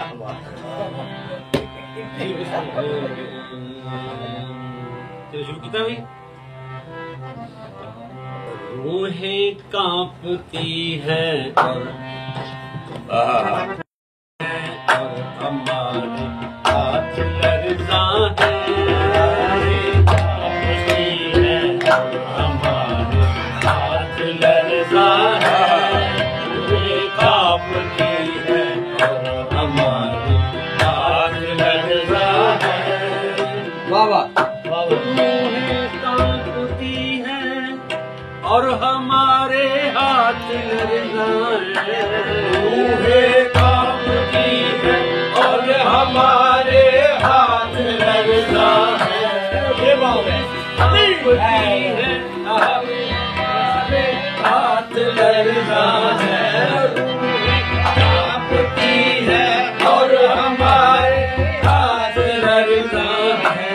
चलो शुरू किया भाई। रूहें कांपती हैं और हमारे हाथ लरज़ा है। हमारे हाथ लरज़ा है। रूहें कांपती हैं और हमारे हाथ लरज़ा है। बाबा रूहें कांपती हैं और हमारे हाथ लरज़ा है। रूहें कांपती हैं और हमारे हाथ लरज़ा है। ये बात है, कांपती हैं हमारे हाथ लरज़ा है। रूहें कांपती हैं और हमारे हाथ लरज़ा है।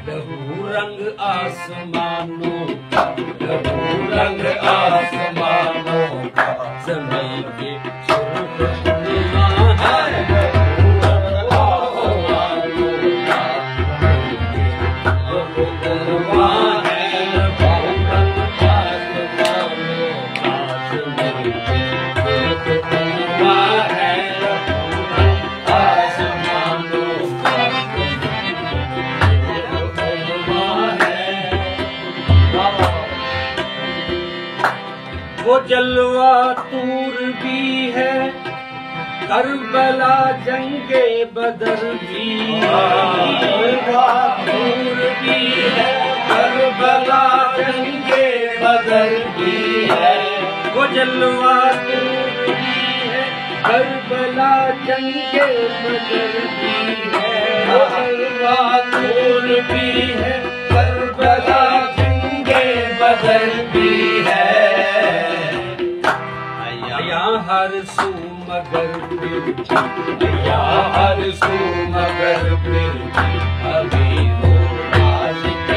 लहू रंग आसमानों का, लहू रंग आसमानों का, ज़मीं पे सुर्ख खुमा है। लहू रंग आसमानों का, ज़मीं पे सुर्ख खुमा है। लहू रंग आसमानों का, ज़मीं पे सुर्ख खुमा है। लहू रंग आसमानों का, वो जलवा तूर भी है, करबला जंगे बदर भी। जलवा तूर भी है, करबला जंगे बदर भी है। वो जलवा तूर भी है, करबला जंगे बदर भी है। जलवा तूर भी है, करबला जंगे बदर भी है। हर सू मगर फिर या हर सू मगर फिर अभी वो आशिक़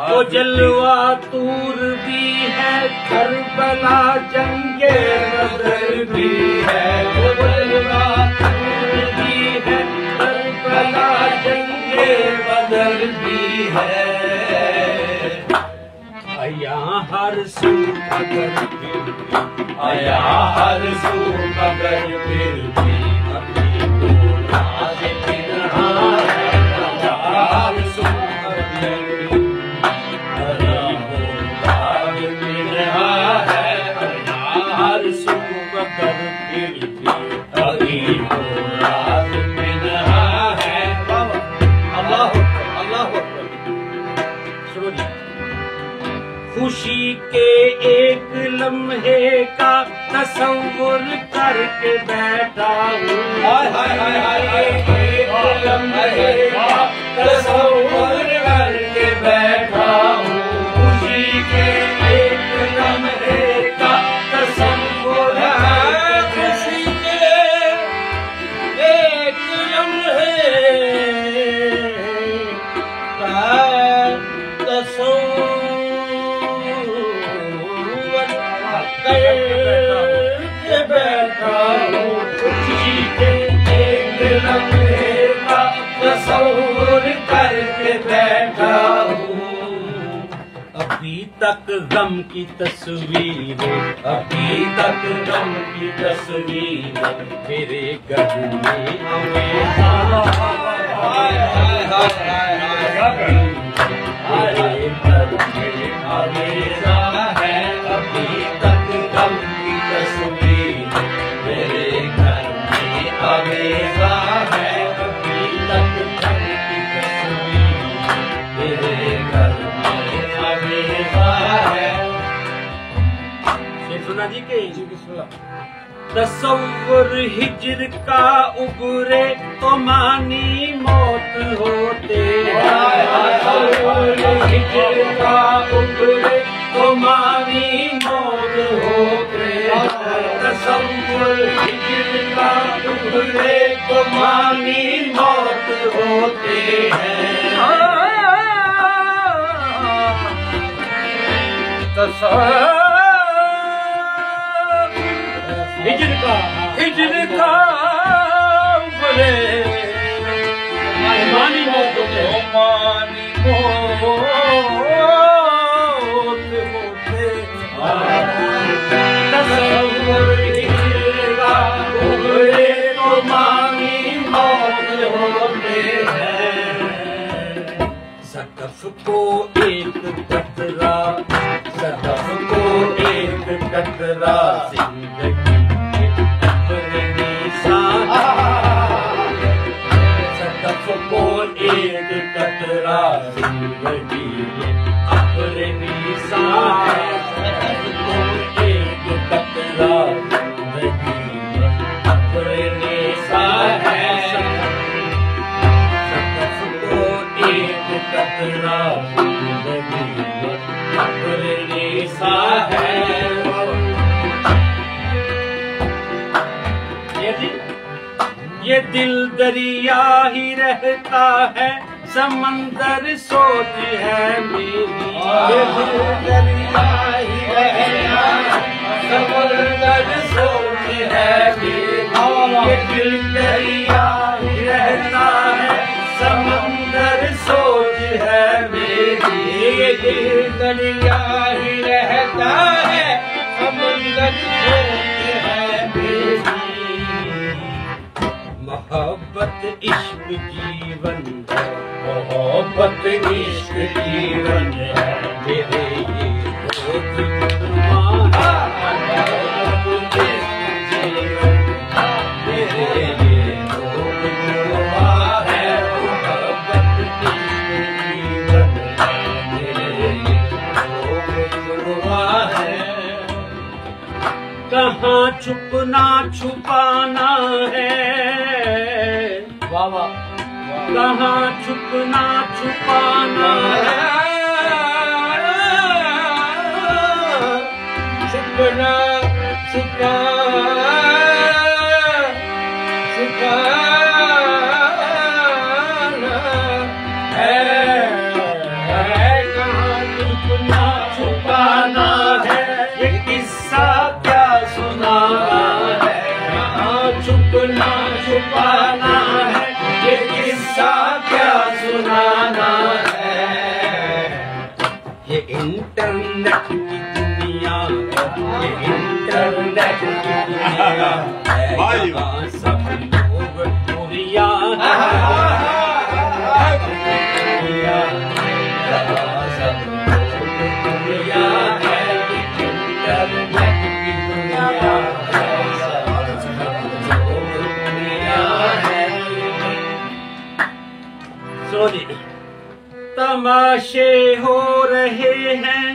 वो जलवा तूर भी है, करबला जंगे बदर भी है। वो जलवा तूर भी है, करबला जंगे बदर भी है। आया हर सू मगर फिर भी, आया हर सू मगर फिर भी अभी तो आशिक़ रहा है। आया हर सू मगर फिर भी अभी तो आशिक़ रहा है। आया हर सू मगर फिर भी अभी तो आशिक़ रहा है। अल्लाह अल्लाह सुनो जी। खुशी के एक लम्हे का तसव्वुर करके बैठा हूँ। हाय हाय हाय हाय, एक लम्हे का तसव्वुर करके बैठा हूँ। खुशी के एक लम्हे का तसव्वुर, खुशी के एक लम्हे का तसव्वुर करके बैठा हूँ। खुशी के एक लम्हे का तसव्वुर करके बैठा हूँ। अभी तक गम की तस्वीरें, अभी तक गम की तस्वीरें मेरे घर में हमेशा। हाय हाय हाय हाय हाय, मेरे घर में हमेशा है। अभी तक गम की तस्वीरें मेरे घर में हमेशा है। अभी तक गम की तस्वीरें मेरे घर में हमेशा है। शेख सुना जी के तसव्वुर हिज्र का उबरे तो मानी मौत होते। तसव्वुर हिज्र का उबरे तो मानी मौत होते। तसव्वुर हिज्र का उबरे तो मानी मौत होते हैं। हिजर का बोले मानी मौत होते तसव्वुर हिजर का बोले तो मानी मौत होते हैं। सदफ को एक कतरा, सदफ को एक कतरा जिंदगी को एक कतरा जिंदगी अपने निशान है। को एक कतरा जिंदगी अपने निशान है। को एक कतरा जिंदगी अपने निशान है। ये दिल दरिया ही रहता है, समंदर सोच है मेरी। ये दिल दरिया ही रहता है, समंदर सोच है मेरी। ये दिल दरिया ही रहता है, समंदर सोच है मेरी। ये दिल दरिया ही रहता है, समंदर सोच है मेरी। मोहब्बत इश्क जीवन है, मोहब्बत इश्क जीवन है मेरे। ये रोज कुर्बान मोहब्बत इश्क जीवन मेरे। ये रोज कुर्बान है, मोहब्बत इश्क जीवन मेरे। ये रोज कुर्बान है। कहाँ छुपना छुपाना है, कहाँ छुपना छुपाना है। छुपना छुपाना है। कहाँ छुपना छुपाना है, ये किस्सा क्या सुनाना है। कहाँ छुपना छुपाना है, ये किस्सा क्या सुनाना है। ये इंटरनेट की दुनिया है, ये इंटरनेट की दुनिया है। यहाँ सब लोग दुनिया है, यहाँ सब लोग दुनिया है। इंटरनेट की दुनिया है, सब लोग दुनिया है। सोनी तमाशे हो रहे हैं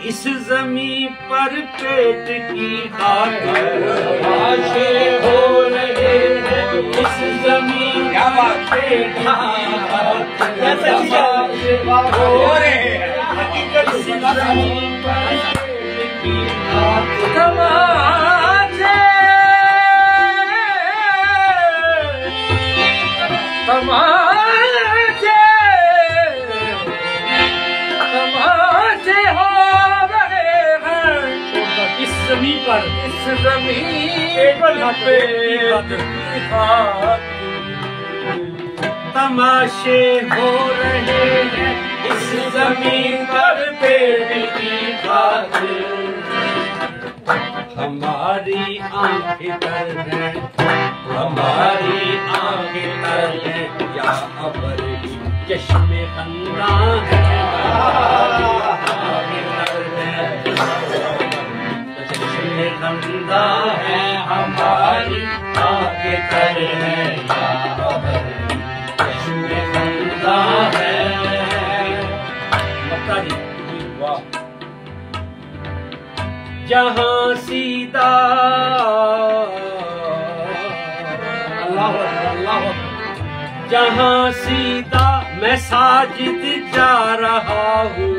इस जमीन पर पेट की खातिर। तमाशे हो रहे हैं इस जमीन पर पेट की खातिर। तमाशे हो रहे हैं इस जमीन पर पेट की खातिर। तमाशे तमाशे तमाशे हो रहे हैं इस जमीन पर, इस जमीन पर पेट की खातिर। तमाशे हो रहे हैं इस जमीन पर पेट की खातिर। हमारी आंखें तर हैं, हमारी आंखें तर हैं, या अबरी चश्मे खंदा है। आंखें तर हैं, चश्मे खंदा है। हमारी आंखें तर हैं, या अबरी चश्मे खंदा है। मक्का जी वाह। जहाँ सीधा जहाँ सीधा मैं साजिद जा रहा हूँ।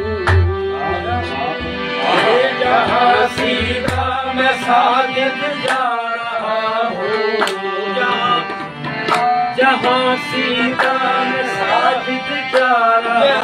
जहाँ सीधा मैं साजिद जा रहा हूँ। जहाँ सीधा मैं साजिद जा रहा